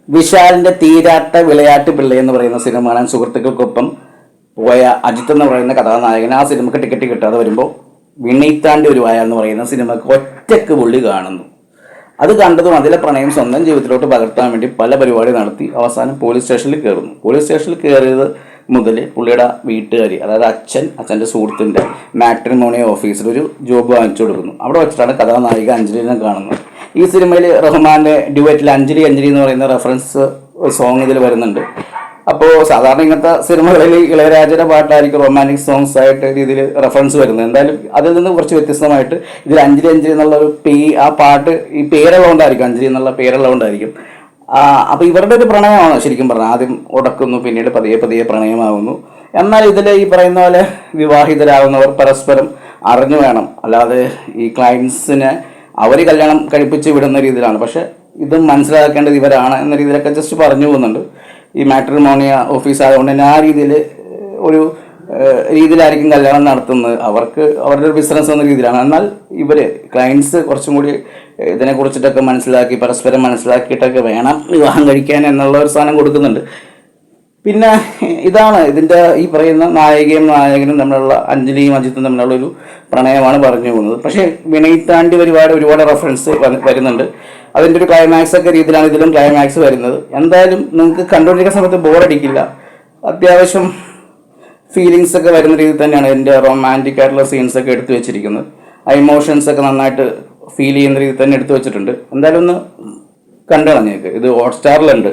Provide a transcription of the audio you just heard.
വിശാലിന്റെ തീരാത്ത വിളയാട്ട് പിള്ളை എന്ന് പറയുന്ന സിനിമ കാണാൻ സുഹൃത്തുക്കൾക്കൊപ്പം പോയ അജിത്ത് എന്ന് പറയുന്ന കഥാനായകൻ ആ സിനിമക്ക് ടിക്കറ്റ് കിട്ടാതെ വരുമ്പോൾ വിണ്ണീത്താണ്ടി ഒരു വായ എന്ന് പറയുന്ന സിനിമക്ക് ഒറ്റക്ക് പുള്ളി കാണുന്നു. അത് കണ്ടതും അതിലെ പ്രണയം സ്വന്തം ജീവിതത്തിലോട്ട് പകർത്താൻ വേണ്ടി പല പരിപാടി നടത്തി അവസാനം പോലീസ് സ്റ്റേഷനിൽ കയറുന്നു. പോലീസ് സ്റ്റേഷനിൽ കയറിയത് മുതൽ പുള്ളിയുടെ വീട്ടുകാർ, അതായത് അച്ഛൻ്റെ സുഹൃത്തിൻ്റെ മാട്രിമോണി ഓഫീസിൽ ഒരു ജോബ് വാങ്ങിച്ചു കൊടുക്കുന്നു. അവിടെ വെച്ചിട്ടാണ് കഥാനായിക അഞ്ജലിനെ കാണുന്നത്. ഈ സിനിമയിൽ റഹ്മാന്റെ ഡ്യുവറ്റിൽ അഞ്ജലി അഞ്ജലി എന്ന് പറയുന്ന റെഫറൻസ് സോങ് ഇതിൽ വരുന്നുണ്ട്. അപ്പോൾ സാധാരണ ഇങ്ങനത്തെ സിനിമകളിൽ ഇളയരാജയുടെ പാട്ടായിരിക്കും റൊമാൻറ്റിക് സോങ്സ് ആയിട്ട് രീതിയിൽ റെഫറൻസ് വരുന്നത്. എന്തായാലും അതിൽ നിന്ന് കുറച്ച് വ്യത്യസ്തമായിട്ട് ഇതിൽ അഞ്ജലി അഞ്ജലി എന്നുള്ള ഒരു ആ പാട്ട് ഈ പേരുള്ളതുകൊണ്ടായിരിക്കും, അഞ്ജലി എന്നുള്ള പേരുള്ളതുകൊണ്ടായിരിക്കും. അപ്പോൾ ഇവരുടെ ഒരു പ്രണയമാണ് ശരിക്കും പറഞ്ഞാൽ. ആദ്യം ഉടക്കുന്നു, പിന്നീട് പതിയെ പതിയെ പ്രണയമാകുന്നു. എന്നാൽ ഇതിൽ ഈ പറയുന്ന പോലെ വിവാഹിതരാകുന്നവർ പരസ്പരം അറിഞ്ഞു വേണം, അല്ലാതെ ഈ ക്ലയൻസിനെ അവർ കല്യാണം കഴിപ്പിച്ച് വിടുന്ന രീതിയിലാണ്. പക്ഷെ ഇത് മനസ്സിലാക്കേണ്ടത് ഇവരാണ് എന്ന രീതിയിലൊക്കെ ജസ്റ്റ് പറഞ്ഞു പോകുന്നുണ്ട്. ഈ മാട്രിമോണിയ ഓഫീസ് ആയതുകൊണ്ട് തന്നെ ആ രീതിയിൽ ഒരു രീതിയിലായിരിക്കും കല്യാണം നടത്തുന്നത്. അവർക്ക് അവരുടെ ഒരു ബിസിനസ് എന്ന രീതിയിലാണ്. എന്നാൽ ഇവർ ക്ലയൻസ് കുറച്ചും കൂടി ഇതിനെക്കുറിച്ചിട്ടൊക്കെ മനസ്സിലാക്കി പരസ്പരം മനസ്സിലാക്കിയിട്ടൊക്കെ വേണം വിവാഹം കഴിക്കാൻ എന്നുള്ള ഒരു സാധനം കൊടുക്കുന്നുണ്ട്. പിന്നെ ഇതാണ് ഇതിൻ്റെ ഈ പറയുന്ന നായികയും നായകനും തമ്മിലുള്ള അഞ്ജലിയും അജിത്തും തമ്മിലുള്ള ഒരു പ്രണയമാണ് പറഞ്ഞു പോകുന്നത്. പക്ഷേ വിനയിത്താണ്ടി ഒരുപാട് റെഫറൻസ് വരുന്നുണ്ട്. അതിൻ്റെ ഒരു ക്ലൈമാക്സ് ഒക്കെ രീതിയിലാണ് ഇതിലും ക്ലൈമാക്സ് വരുന്നത്. എന്തായാലും നിങ്ങൾക്ക് കണ്ടുകൊണ്ടിരിക്കുന്ന സമയത്ത് ബോറടിക്കില്ല. അത്യാവശ്യം ഫീലിങ്സ് ഒക്കെ വരുന്ന രീതിയിൽ തന്നെയാണ് ഇതിൻ്റെ റൊമാൻറ്റിക് ആയിട്ടുള്ള സീൻസ് ഒക്കെ എടുത്തു വെച്ചിരിക്കുന്നത്. ആ ഇമോഷൻസ് ഒക്കെ നന്നായിട്ട് ഫീൽ ചെയ്യുന്ന രീതിയിൽ തന്നെ എടുത്തു വെച്ചിട്ടുണ്ട്. എന്തായാലും ഒന്ന് കണ്ടു കളഞ്ഞേക്ക്. ഇത് ഹോട്ട്സ്റ്റാറിലുണ്ട്.